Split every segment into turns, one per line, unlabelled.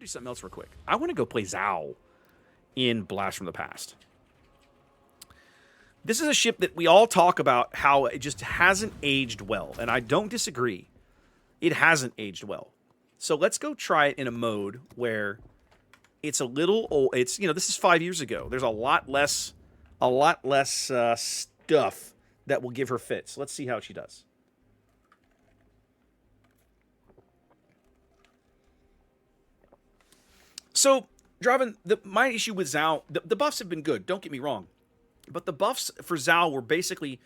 do something else real quick. I want to go play Zao in Blast from the Past. This is a ship that we all talk about how it just hasn't aged well, and I don't disagree. It hasn't aged well. So let's go try it in a mode where it's a little old. It's, this is 5 years ago. There's a lot less stuff that will give her fits. Let's see how she does. So, Draven, my issue with Zao, the buffs have been good, don't get me wrong. But the buffs for Zao were basically,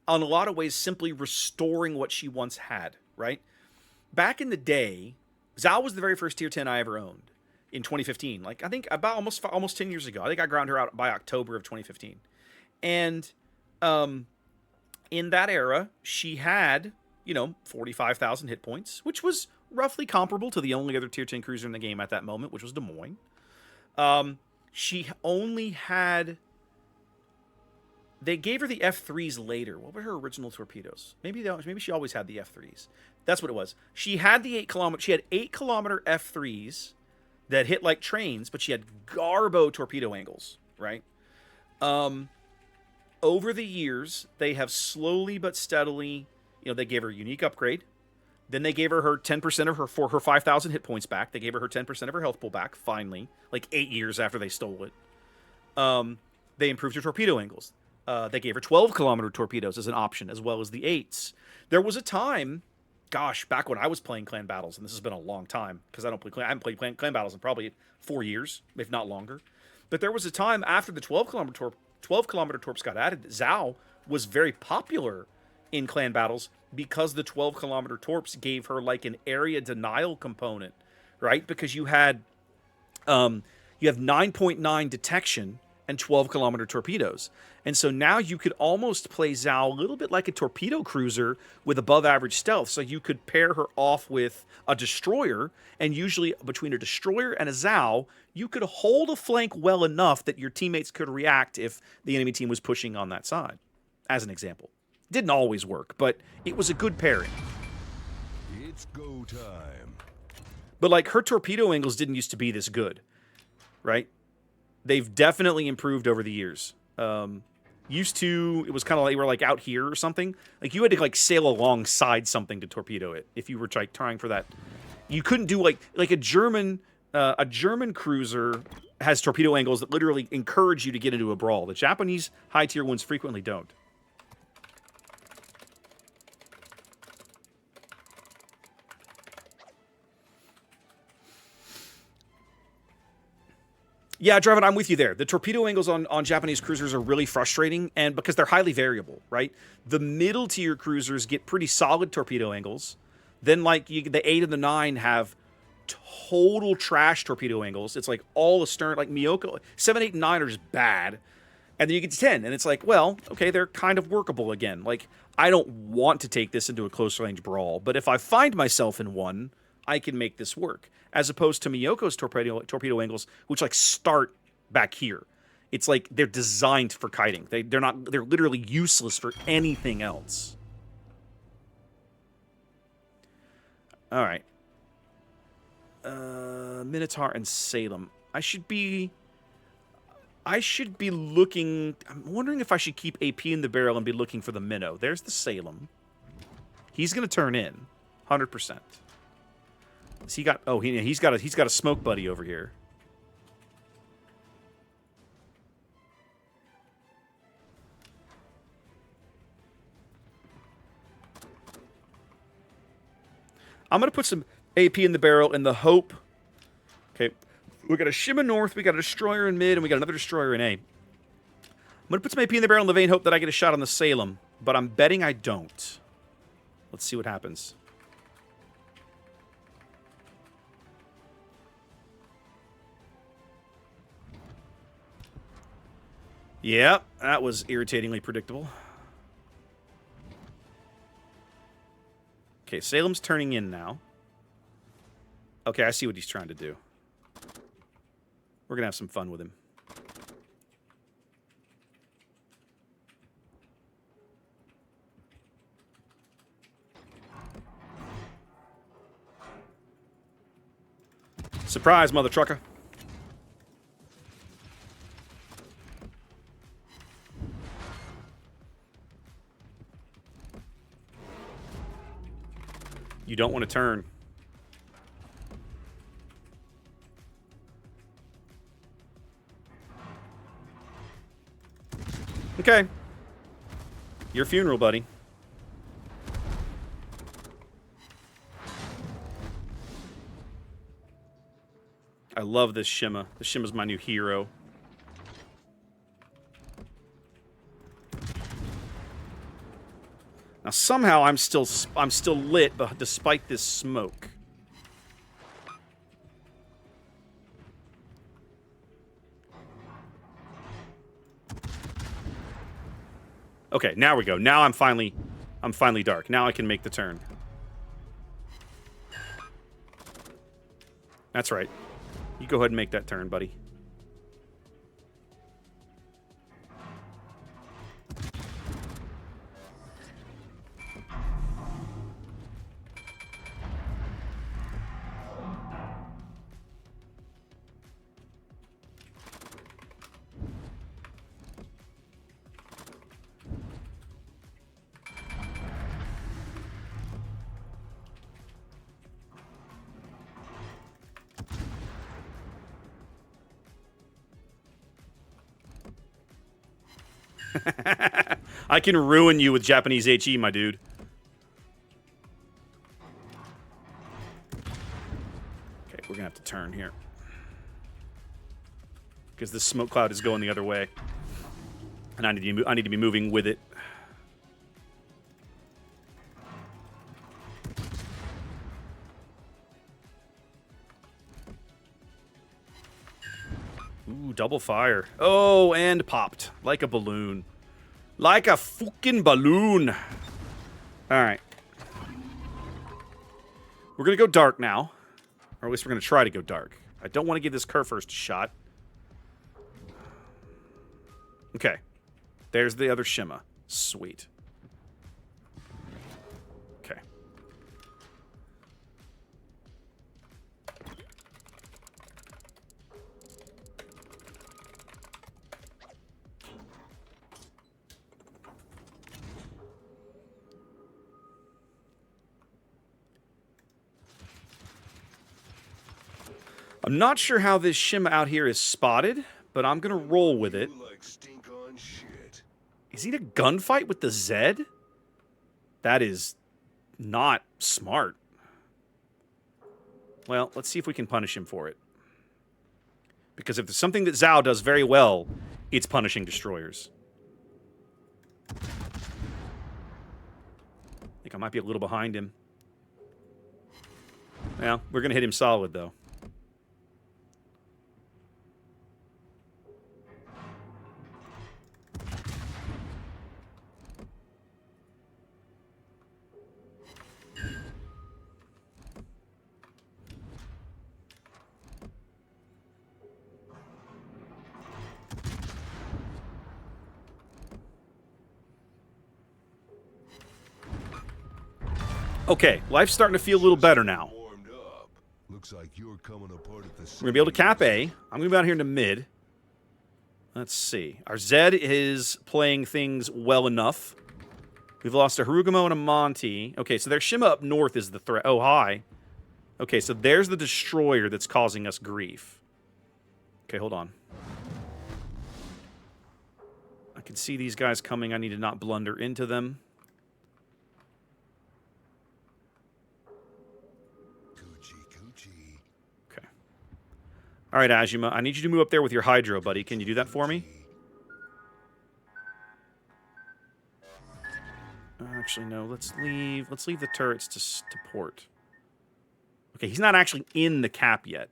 in a lot of ways, simply restoring what she once had, right? Back in the day, Zao was the very first tier 10 I ever owned in 2015. Like, I think about almost 10 years ago. I think I ground her out by October of 2015. And in that era, she had, 45,000 hit points, which was roughly comparable to the only other tier 10 cruiser in the game at that moment, which was Des Moines. She only had... They gave her the F3s later. What were her original torpedoes? Maybe she always had the F3s. That's what it was. She had the 8 kilometer F3s that hit like trains, but she had garbo torpedo angles, right? Over the years, they have slowly but steadily, they gave her a unique upgrade. Then they gave her 10% of her 5,000 hit points back. They gave her 10% of her health pool back, finally, like 8 years after they stole it. They improved her torpedo angles. They gave her 12 kilometer torpedoes as an option, as well as the 8s. There was a time, back when I was playing clan battles, and this has been a long time, because I haven't played clan battles in probably 4 years, if not longer. But there was a time after the 12 kilometer torps got added, Zao was very popular in clan battles because the 12 kilometer torps gave her like an area denial component, right? Because you have 9.9 detection and 12 kilometer torpedoes. And so now you could almost play Zao a little bit like a torpedo cruiser with above average stealth. So you could pair her off with a destroyer, and usually between a destroyer and a Zao, you could hold a flank well enough that your teammates could react if the enemy team was pushing on that side, as an example. Didn't always work, but it was a good pairing.
It's go time.
But like, her torpedo angles didn't used to be this good, right? They've definitely improved over the years. Used to, it was kind of like, we're like out here or something. Like, you had to like sail alongside something to torpedo it if you were trying for that. You couldn't do like a German cruiser has torpedo angles that literally encourage you to get into a brawl. The Japanese high tier ones frequently don't. Yeah, Draven, I'm with you there. The torpedo angles on Japanese cruisers are really frustrating, and because they're highly variable, right? The middle tier cruisers get pretty solid torpedo angles. Then, like, the 8 and the 9 have total trash torpedo angles. It's like all astern, like Miyoko. 7, 8, and 9 are just bad. And then you get to 10, and it's like, well, okay, they're kind of workable again. Like, I don't want to take this into a close range brawl, but if I find myself in one, I can make this work. As opposed to Miyoko's torpedo angles, which like start back here. It's like they're designed for kiting. They're literally useless for anything else. All right. Minotaur and Salem. I should be looking. I'm wondering if I should keep AP in the barrel and be looking for the Minnow. There's the Salem. He's gonna turn in, 100%. He got. Oh, he's got a smoke buddy over here. I'm gonna put some AP in the barrel in the hope. Okay, we got a Shima North, we got a destroyer in mid, and we got another destroyer in A. I'm gonna put some AP in the barrel in the vain hope that I get a shot on the Salem, but I'm betting I don't. Let's see what happens. Yep, that was irritatingly predictable. Okay, Salem's turning in now. Okay, I see what he's trying to do. We're going to have some fun with him. Surprise, mother trucker. You don't want to turn. Okay. Your funeral, buddy. I love this Shima. This Shima's my new hero. Now somehow I'm still lit, but despite this smoke. Okay, now we go. Now I'm finally dark. Now I can make the turn. That's right. You go ahead and make that turn, buddy. I can ruin you with Japanese HE, my dude. Okay, we're gonna have to turn here. Because this smoke cloud is going the other way. And I need to be moving with it. Ooh, double fire. Oh, and popped. Like a balloon. Like a fucking balloon. Alright. We're going to go dark now. Or at least we're going to try to go dark. I don't want to give this Kerr first a shot. Okay. There's the other Shima. Sweet. Okay. I'm not sure how this Shima out here is spotted, but I'm going to roll with it. Is he in a gunfight with the Zed? That is not smart. Well, let's see if we can punish him for it. Because if there's something that Zhao does very well, it's punishing destroyers. I think I might be a little behind him. Well, we're going to hit him solid, though. Okay, life's starting to feel a little better now.
Looks like you're coming apart at the
We're gonna be able to cap A. I'm gonna be out here in the mid. Let's see. Our Zed is playing things well enough. We've lost a Harugamo and a Monty. Okay, so their Shima up north is the threat. Oh, hi. Okay, so there's the destroyer that's causing us grief. Okay, hold on. I can see these guys coming. I need to not blunder into them. Okay. All right, Azuma. I need you to move up there with your Hydro, buddy. Can you do that for me? Actually, no. Let's leave the turrets to port. Okay, he's not actually in the cap yet.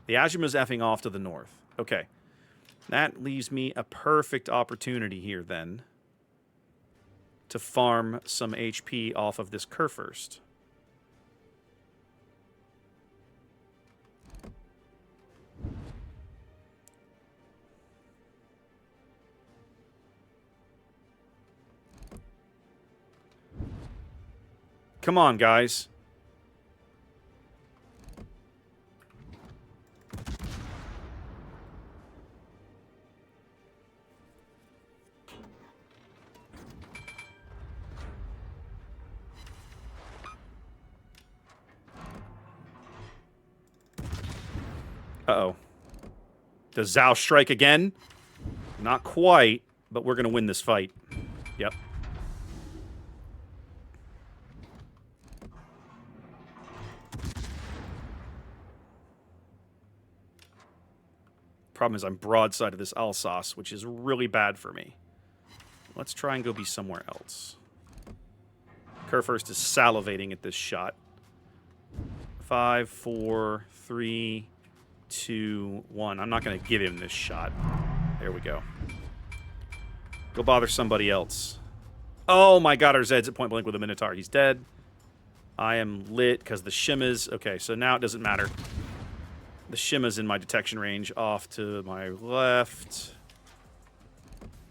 The Azuma's effing off to the north. Okay. That leaves me a perfect opportunity here, then, to farm some HP off of this Kerr first. Come on, guys. Uh-oh. Does Zhao strike again? Not quite, but we're going to win this fight. Yep. Problem is I'm broadside of this Alsace, which is really bad for me. Let's try and go be somewhere else. Kurfürst is salivating at this shot. 5, 4, 3, 2, 1. I'm not going to give him this shot. There we go. Go bother somebody else. Oh my god, our Zed's at point blank with a Minotaur. He's dead. I am lit because the Shima's... Okay, so now it doesn't matter. The Shima's in my detection range off to my left.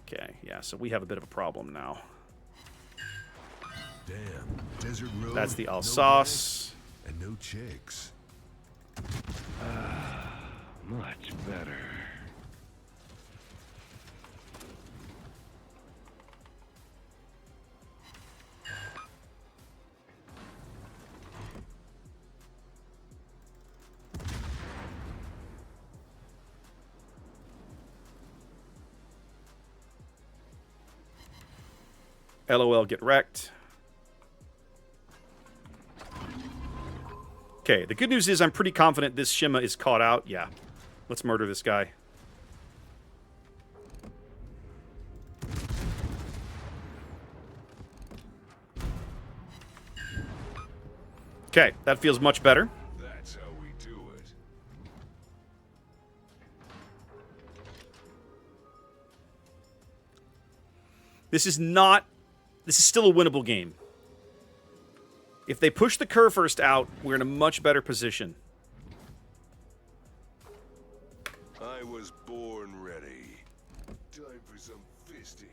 Okay, yeah, so we have a bit of a problem now.
Damn, desert road.
That's the
no
Alsace.
and no chicks.
Much better.
LOL, get wrecked. Okay, the good news is I'm pretty confident this Shima is caught out. Yeah. Let's murder this guy. Okay, that feels much better.
That's how we do it.
This is still a winnable game. If they push the Kurfürst out, we're in a much better position.
I was born ready. Time for some fisting.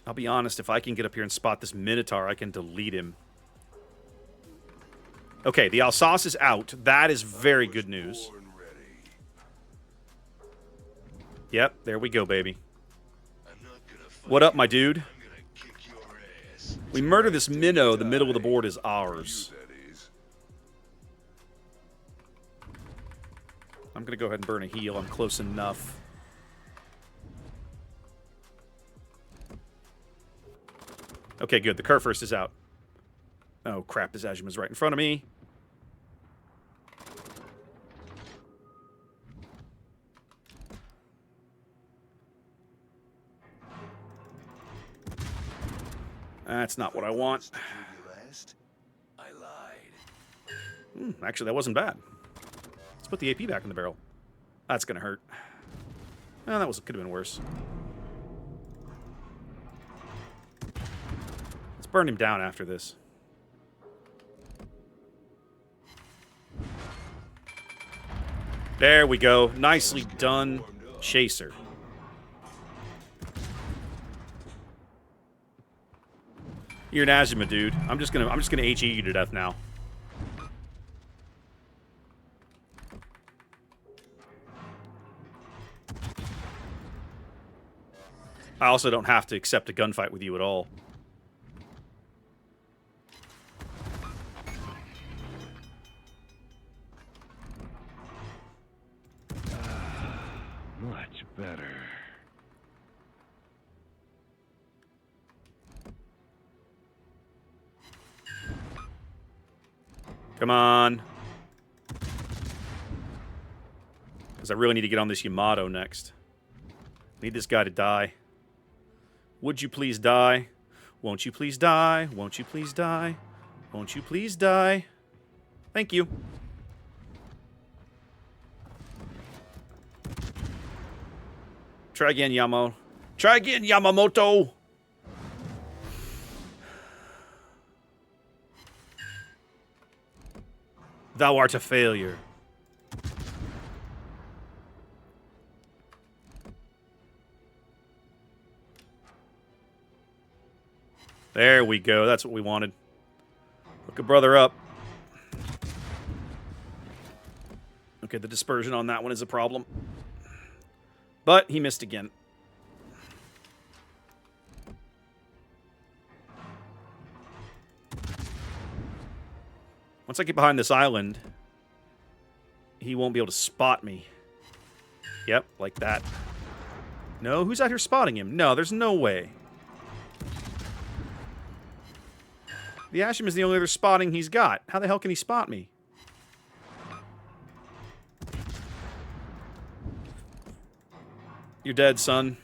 I'll be honest, if I can get up here and spot this Minotaur, I can delete him. Okay, the Alsace is out. That is very good news.
Born ready.
Yep, there we go, baby.
I'm not gonna fight
What up,
you.
my dude?
I'm gonna kick your ass.
We murder this minnow. The middle of the board is ours.
You, that is.
I'm going to go ahead and burn a heal. I'm close enough. Okay, good. The Kurfürst is out. Oh, crap. This Azuma's right in front of me. That's not what I want.
Did you last? I lied.
Actually, that wasn't bad. Let's put the AP back in the barrel. That's going to hurt. Oh, that could have been worse. Let's burn him down after this. There we go. Nicely done, Chaser. You're an Azuma, dude. I'm just gonna HE you to death now. I also don't have to accept a gunfight with you at all.
Much better.
Come on. Because I really need to get on this Yamato next. Need this guy to die. Would you please die? Won't you please die? Won't you please die? Won't you please die? Thank you. Try again, Yamo. Try again, Yamamoto! Thou art a failure. There we go. That's what we wanted. Look a brother up. Okay, the dispersion on that one is a problem. But he missed again. Once I get behind this island, he won't be able to spot me. Yep, like that. No, who's out here spotting him? No, there's no way. The Asham is the only other spotting he's got. How the hell can he spot me? You're dead, son.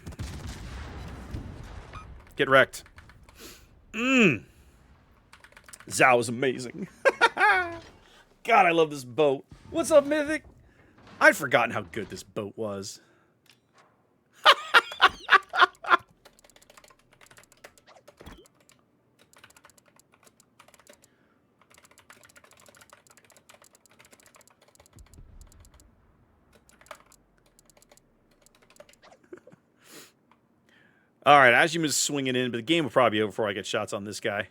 Get wrecked. Zao is amazing. God, I love this boat. What's up, Mythic? I'd forgotten how good this boat was. All right, Azuma's swinging in, but the game will probably be over before I get shots on this guy.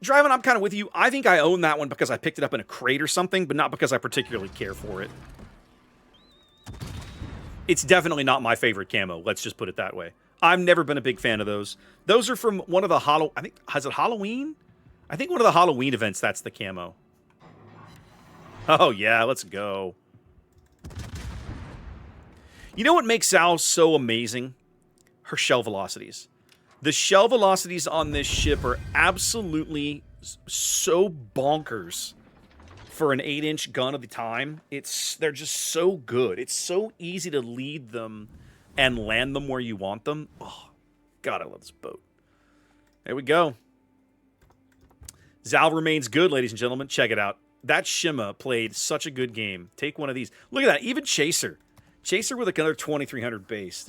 Driving, I'm kind of with you. I think I own that one because I picked it up in a crate or something, but not because I particularly care for it. It's definitely not my favorite camo. Let's just put it that way. I've never been a big fan of those. Those are from one of the I think, has it Halloween? I think one of the Halloween events, that's the camo. Oh, yeah, let's go. You know what makes Sal so amazing? Her shell velocities. The shell velocities on this ship are absolutely so bonkers for an 8-inch gun at the time. They're just so good. It's so easy to lead them and land them where you want them. Oh, God, I love this boat. There we go. Zal remains good, ladies and gentlemen. Check it out. That Shima played such a good game. Take one of these. Look at that. Even Chaser. Chaser with another 2,300 base.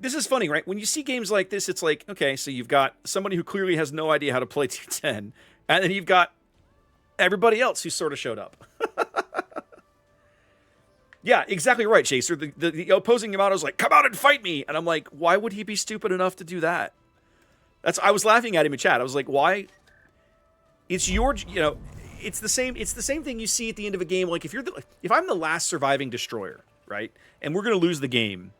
This is funny, right? When you see games like this, it's like, okay, so you've got somebody who clearly has no idea how to play 210, and then you've got everybody else who sort of showed up. Yeah, exactly right, Chaser. The opposing Yamato's like, come out and fight me! And I'm like, why would he be stupid enough to do that? I was laughing at him in chat. I was like, why? It's your, it's the same thing you see at the end of a game. Like, if I'm the last surviving destroyer, right? And we're going to lose the game.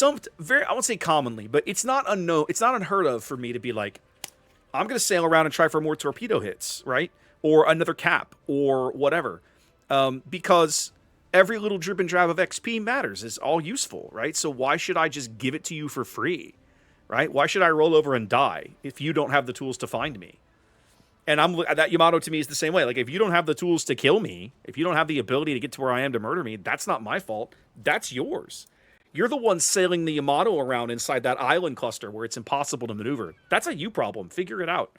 I won't say commonly, but it's not unheard of for me to be like, I'm going to sail around and try for more torpedo hits, right? Or another cap, or whatever. Because every little drip and drab of XP matters. It's all useful, right? So why should I just give it to you for free, right? Why should I roll over and die if you don't have the tools to find me? And that Yamato to me is the same way. Like, if you don't have the tools to kill me, if you don't have the ability to get to where I am to murder me, that's not my fault. That's yours. You're the one sailing the Yamato around inside that island cluster where it's impossible to maneuver. That's a you problem. Figure it out.